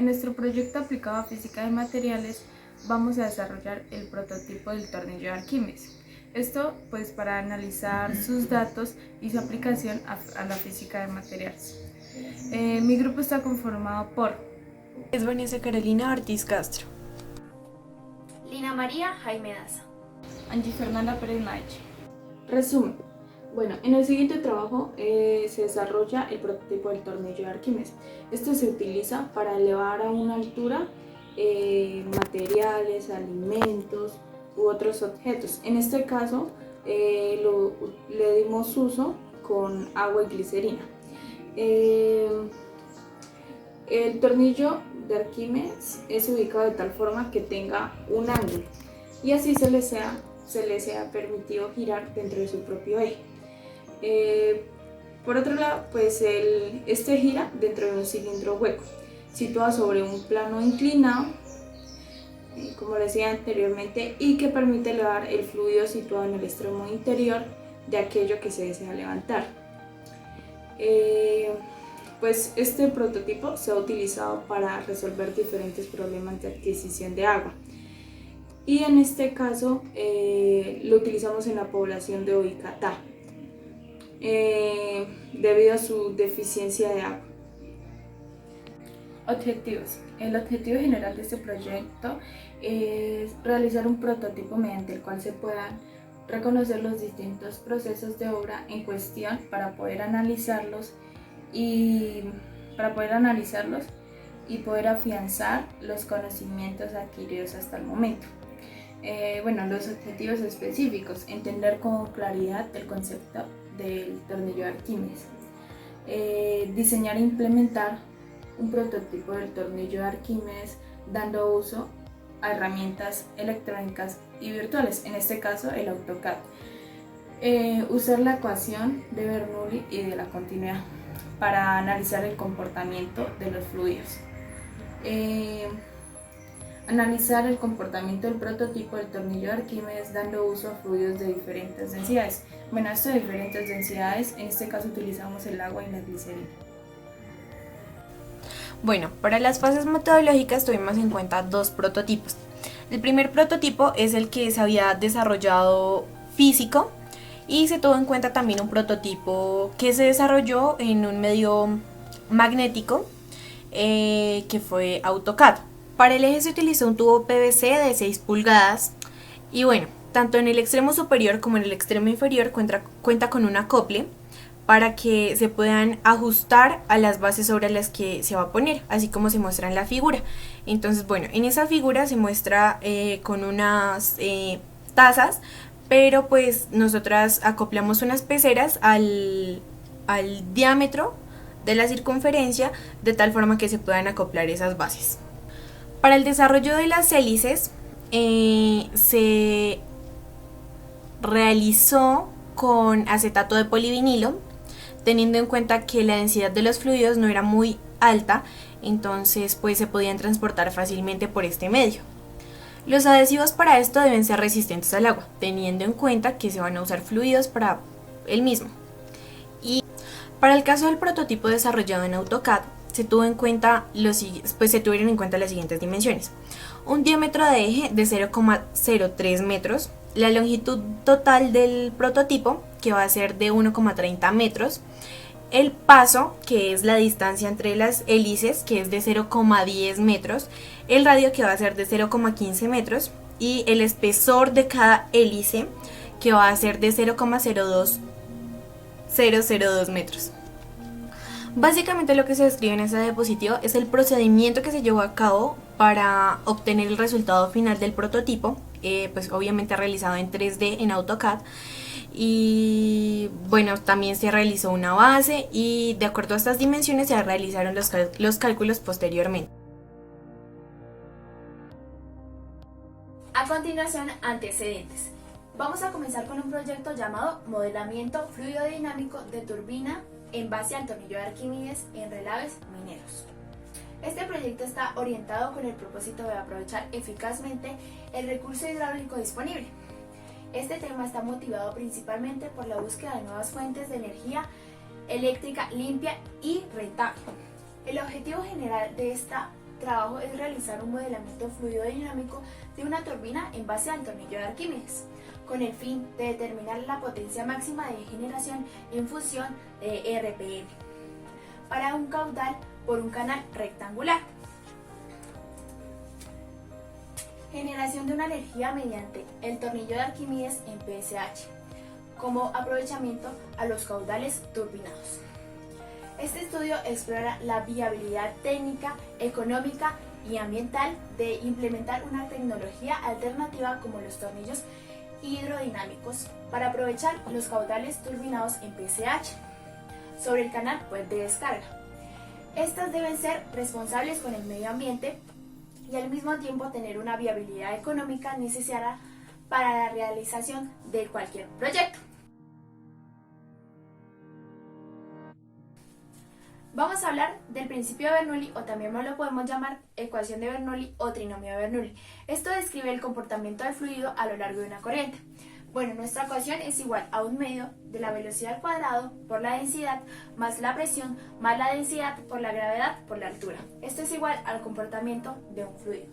En nuestro proyecto aplicado a física de materiales vamos a desarrollar el prototipo del tornillo de Arquímedes. Esto pues para analizar sus datos y su aplicación a la física de materiales. Mi grupo está conformado por Es Vanessa Carolina Ortiz Castro, Lina María Jaime Daza, Angie Fernanda Pérez Maich. Resumen. Bueno, en el siguiente trabajo se desarrolla el prototipo del tornillo de Arquímedes. Este se utiliza para elevar a una altura materiales, alimentos u otros objetos. En este caso le dimos uso con agua y glicerina. El tornillo de Arquímedes es ubicado de tal forma que tenga un ángulo y así se le sea permitido girar dentro de su propio eje. Por otro lado, pues este gira dentro de un cilindro hueco, situado sobre un plano inclinado, como decía anteriormente, y que permite elevar el fluido situado en el extremo interior de aquello que se desea levantar. Pues este prototipo se ha utilizado para resolver diferentes problemas de adquisición de agua. Y en este caso lo utilizamos en la población de Boyacá, debido a su deficiencia de agua. Objetivos. El objetivo general de este proyecto es realizar un prototipo mediante el cual se puedan reconocer los distintos procesos de obra en cuestión para poder analizarlos y poder afianzar los conocimientos adquiridos hasta el momento. Los objetivos específicos: entender con claridad el concepto del tornillo de Arquímedes, diseñar e implementar un prototipo del tornillo de Arquímedes dando uso a herramientas electrónicas y virtuales, en este caso el AutoCAD, usar la ecuación de Bernoulli y de la continuidad para analizar el comportamiento de los fluidos. Analizar el comportamiento del prototipo del tornillo de Arquímedes dando uso a fluidos de diferentes densidades. Bueno, esto de diferentes densidades, en este caso utilizamos el agua y la glicerina. Bueno, para las fases metodológicas tuvimos en cuenta dos prototipos. El primer prototipo es el que se había desarrollado físico y se tuvo en cuenta también un prototipo que se desarrolló en un medio magnético que fue AutoCAD. Para el eje se utilizó un tubo PVC de 6 pulgadas y bueno, tanto en el extremo superior como en el extremo inferior cuenta con un acople para que se puedan ajustar a las bases sobre las que se va a poner, así como se muestra en la figura. Entonces, bueno, en esa figura se muestra con unas tazas, pero pues nosotras acoplamos unas peceras al diámetro de la circunferencia de tal forma que se puedan acoplar esas bases. Para el desarrollo de las hélices se realizó con acetato de polivinilo, teniendo en cuenta que la densidad de los fluidos no era muy alta, entonces pues se podían transportar fácilmente por este medio. Los adhesivos para esto deben ser resistentes al agua, teniendo en cuenta que se van a usar fluidos para el mismo. Y para el caso del prototipo desarrollado en AutoCAD, se tuvieron en cuenta las siguientes dimensiones: un diámetro de eje de 0,03 metros, la longitud total del prototipo, que va a ser de 1,30 metros, el paso, que es la distancia entre las hélices, que es de 0,10 metros, el radio, que va a ser de 0,15 metros, y el espesor de cada hélice, que va a ser de 0,002 metros. Básicamente lo que se describe en esta diapositiva es el procedimiento que se llevó a cabo para obtener el resultado final del prototipo, pues obviamente realizado en 3D en AutoCAD. Y bueno, también se realizó una base y de acuerdo a estas dimensiones se realizaron los cálculos posteriormente. A continuación, antecedentes. Vamos a comenzar con un proyecto llamado Modelamiento Fluidodinámico de Turbina en base al tornillo de Arquímedes en relaves mineros. Este proyecto está orientado con el propósito de aprovechar eficazmente el recurso hidráulico disponible. Este tema está motivado principalmente por la búsqueda de nuevas fuentes de energía eléctrica limpia y rentable. El objetivo general de esta trabajo es realizar un modelamiento fluidodinámico de una turbina en base al tornillo de Arquímedes, con el fin de determinar la potencia máxima de generación en función de RPM para un caudal por un canal rectangular. Generación de una energía mediante el tornillo de Arquímedes en PSH, como aprovechamiento a los caudales turbinados. Este estudio explora la viabilidad técnica, económica y ambiental de implementar una tecnología alternativa como los tornillos hidrodinámicos para aprovechar los caudales turbinados en PSH sobre el canal de descarga. Estas deben ser responsables con el medio ambiente y al mismo tiempo tener una viabilidad económica necesaria para la realización de cualquier proyecto. Vamos a hablar del principio de Bernoulli, o también lo podemos llamar ecuación de Bernoulli o trinomio de Bernoulli. Esto describe el comportamiento del fluido a lo largo de una corriente. Bueno, nuestra ecuación es igual a un medio de la velocidad al cuadrado por la densidad más la presión más la densidad por la gravedad por la altura. Esto es igual al comportamiento de un fluido.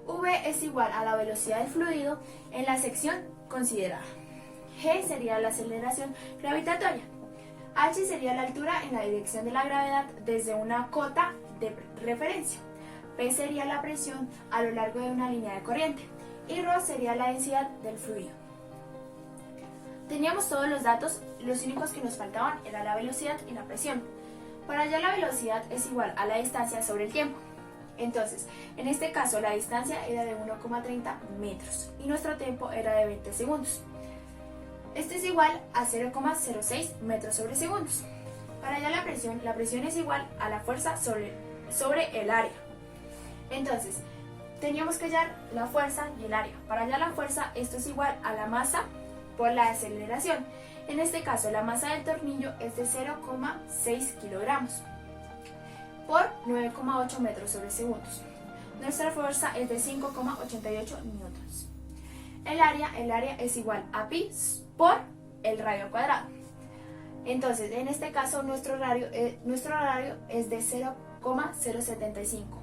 V es igual a la velocidad del fluido en la sección considerada. G sería la aceleración gravitatoria. H sería la altura en la dirección de la gravedad desde una cota de referencia. P sería la presión a lo largo de una línea de corriente. Y ρ sería la densidad del fluido. Teníamos todos los datos, los únicos que nos faltaban era la velocidad y la presión. Para hallar la velocidad es igual a la distancia sobre el tiempo. Entonces, en este caso la distancia era de 1,30 metros y nuestro tiempo era de 20 segundos. Esto es igual a 0,06 metros sobre segundos. Para hallar la presión es igual a la fuerza sobre el área. Entonces, teníamos que hallar la fuerza y el área. Para hallar la fuerza, esto es igual a la masa por la aceleración. En este caso, la masa del tornillo es de 0,6 kilogramos por 9,8 metros sobre segundos. Nuestra fuerza es de 5,88 newtons. El área es igual a pi por el radio al cuadrado. Entonces, en este caso, nuestro radio es de 0,075.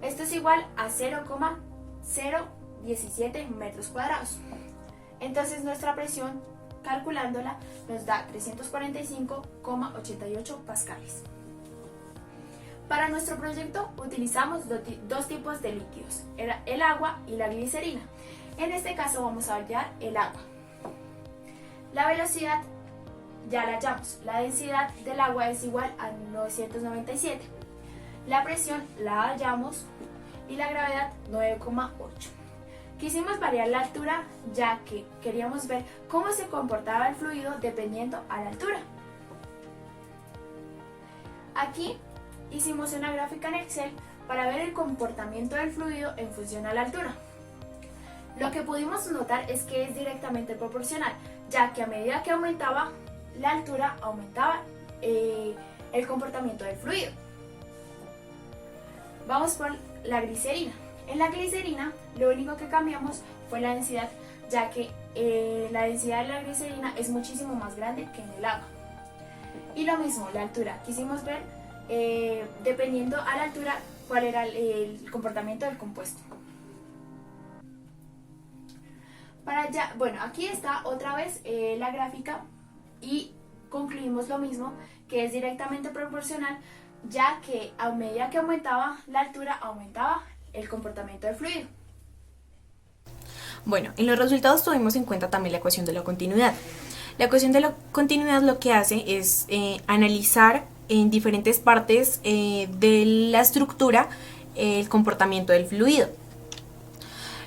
Esto es igual a 0,017 metros cuadrados. Entonces, nuestra presión, calculándola, nos da 345,88 pascales. Para nuestro proyecto utilizamos dos tipos de líquidos, el agua y la glicerina. En este caso vamos a hallar el agua. La velocidad ya la hallamos, la densidad del agua es igual a 997. La presión la hallamos y la gravedad 9,8. Quisimos variar la altura ya que queríamos ver cómo se comportaba el fluido dependiendo a la altura. Aquí hicimos una gráfica en Excel para ver el comportamiento del fluido en función a la altura. Lo que pudimos notar es que es directamente proporcional, ya que a medida que aumentaba la altura, aumentaba el comportamiento del fluido. Vamos por la glicerina. En la glicerina lo único que cambiamos fue la densidad, ya que la densidad de la glicerina es muchísimo más grande que en el agua. Y lo mismo, la altura. Quisimos ver, dependiendo a la altura, cuál era el comportamiento del compuesto. Bueno, aquí está otra vez la gráfica y concluimos lo mismo, que es directamente proporcional, ya que a medida que aumentaba la altura, aumentaba el comportamiento del fluido. Bueno, en los resultados tuvimos en cuenta también la ecuación de la continuidad. La ecuación de la continuidad lo que hace es analizar en diferentes partes de la estructura el comportamiento del fluido.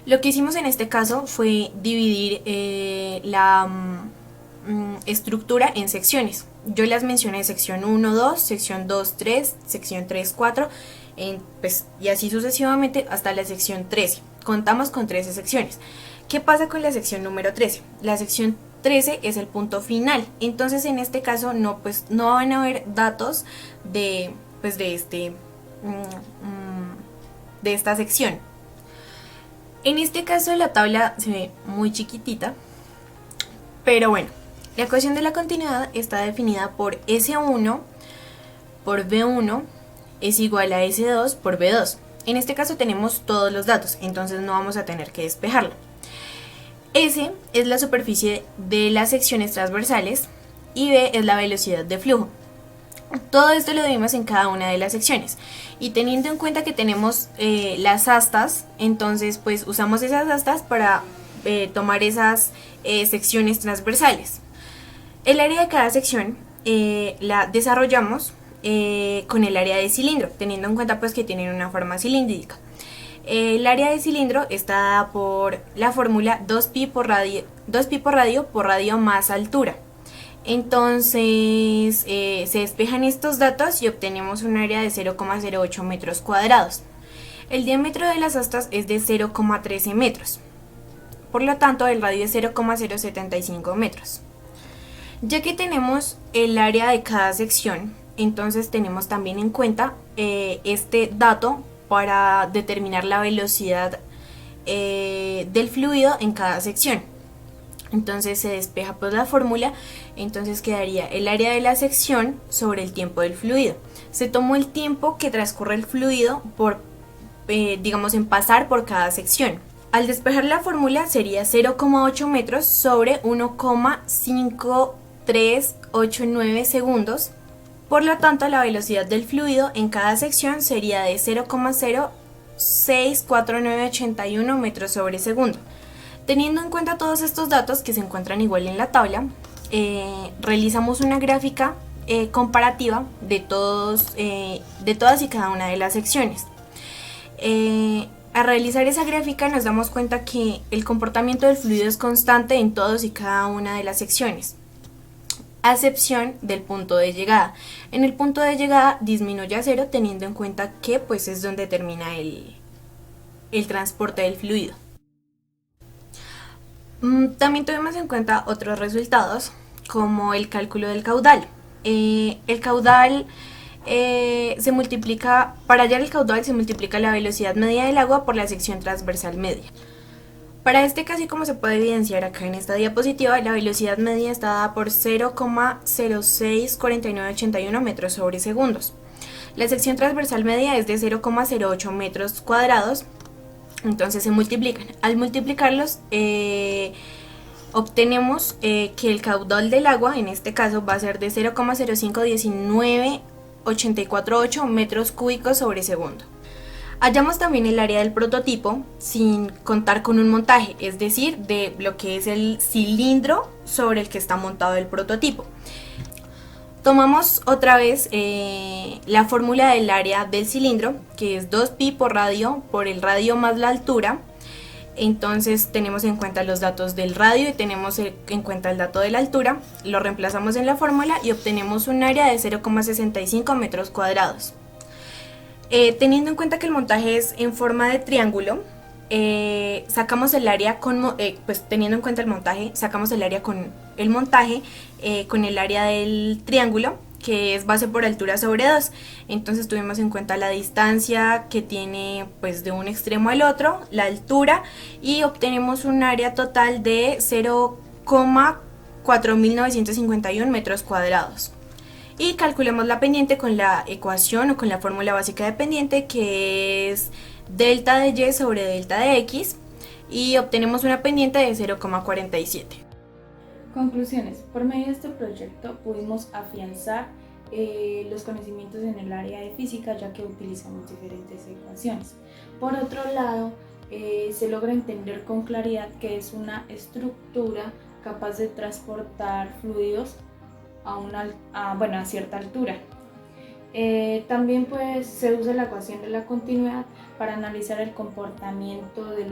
Lo que hicimos en este caso fue dividir la estructura en secciones. Yo las mencioné: sección 1, 2, sección 2, 3, sección 3, 4, y así sucesivamente hasta la sección 13. Contamos con 13 secciones. ¿Qué pasa con la sección número 13? La sección 13 es el punto final. Entonces, en este caso no van a haber datos de esta sección. En este caso la tabla se ve muy chiquitita, pero bueno, la ecuación de la continuidad está definida por S1, por V1 es igual a S2 por B2. En este caso tenemos todos los datos, entonces no vamos a tener que despejarlo. S es la superficie de las secciones transversales y B es la velocidad de flujo. Todo esto lo vimos en cada una de las secciones, y teniendo en cuenta que tenemos las astas, entonces pues usamos esas astas para tomar esas secciones transversales. El área de cada sección la desarrollamos con el área de cilindro, teniendo en cuenta pues que tienen una forma cilíndrica. El área de cilindro está dada por la fórmula 2pi por radio más altura. Entonces se despejan estos datos y obtenemos un área de 0,08 metros cuadrados. El diámetro de las astas es de 0,13 metros. Por lo tanto, el radio es 0,075 metros. Ya que tenemos el área de cada sección, entonces tenemos también en cuenta este dato para determinar la velocidad del fluido en cada sección. Entonces se despeja pues la fórmula, entonces quedaría el área de la sección sobre el tiempo del fluido. Se tomó el tiempo que transcurre el fluido por, digamos, en pasar por cada sección. Al despejar la fórmula sería 0,8 metros sobre 1,5389 segundos. Por lo tanto, la velocidad del fluido en cada sección sería de 0,064981 metros sobre segundo. Teniendo en cuenta todos estos datos que se encuentran igual en la tabla, realizamos una gráfica comparativa de todas y cada una de las secciones. Al realizar esa gráfica nos damos cuenta que el comportamiento del fluido es constante en todas y cada una de las secciones, a excepción del punto de llegada. En el punto de llegada disminuye a cero, teniendo en cuenta que pues es donde termina el transporte del fluido. También tuvimos en cuenta otros resultados, como el cálculo del caudal. El caudal se multiplica, para hallar el caudal se multiplica la velocidad media del agua por la sección transversal media. Para este caso, como se puede evidenciar acá en esta diapositiva, la velocidad media está dada por 0,064981 metros sobre segundos. La sección transversal media es de 0,08 metros cuadrados. Entonces se multiplican. Al multiplicarlos obtenemos que el caudal del agua en este caso va a ser de 0,0519848 metros cúbicos sobre segundo. Hallamos también el área del prototipo sin contar con un montaje, es decir, de lo que es el cilindro sobre el que está montado el prototipo. Tomamos otra vez la fórmula del área del cilindro, que es 2pi por el radio más la altura. Entonces tenemos en cuenta los datos del radio y tenemos en cuenta el dato de la altura. Lo reemplazamos en la fórmula y obtenemos un área de 0,65 metros cuadrados. Teniendo en cuenta que el montaje es en forma de triángulo, sacamos el área pues teniendo en cuenta el montaje, sacamos el área con el montaje con el área del triángulo, que es base por altura sobre 2. Entonces tuvimos en cuenta la distancia que tiene pues de un extremo al otro, la altura, y obtenemos un área total de 0,4951 metros cuadrados. Y calculamos la pendiente con la ecuación o con la fórmula básica de pendiente, que es delta de y sobre delta de x, y obtenemos una pendiente de 0,47. Conclusiones. Por medio de este proyecto pudimos afianzar los conocimientos en el área de física, ya que utilizamos diferentes ecuaciones. Por otro lado, se logra entender con claridad que es una estructura capaz de transportar fluidos a cierta altura. También pues se usa la ecuación de la continuidad para analizar el comportamiento de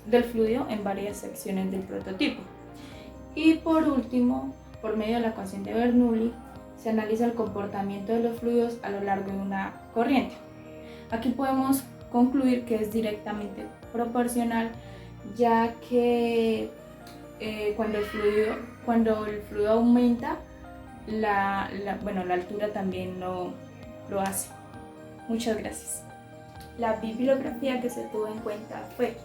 del fluido en varias secciones del prototipo. Y por último, por medio de la ecuación de Bernoulli, se analiza el comportamiento de los fluidos a lo largo de una corriente. Aquí podemos concluir que es directamente proporcional, ya que cuando el fluido aumenta, la altura también lo hace. Muchas gracias. La bibliografía que se tuvo en cuenta fue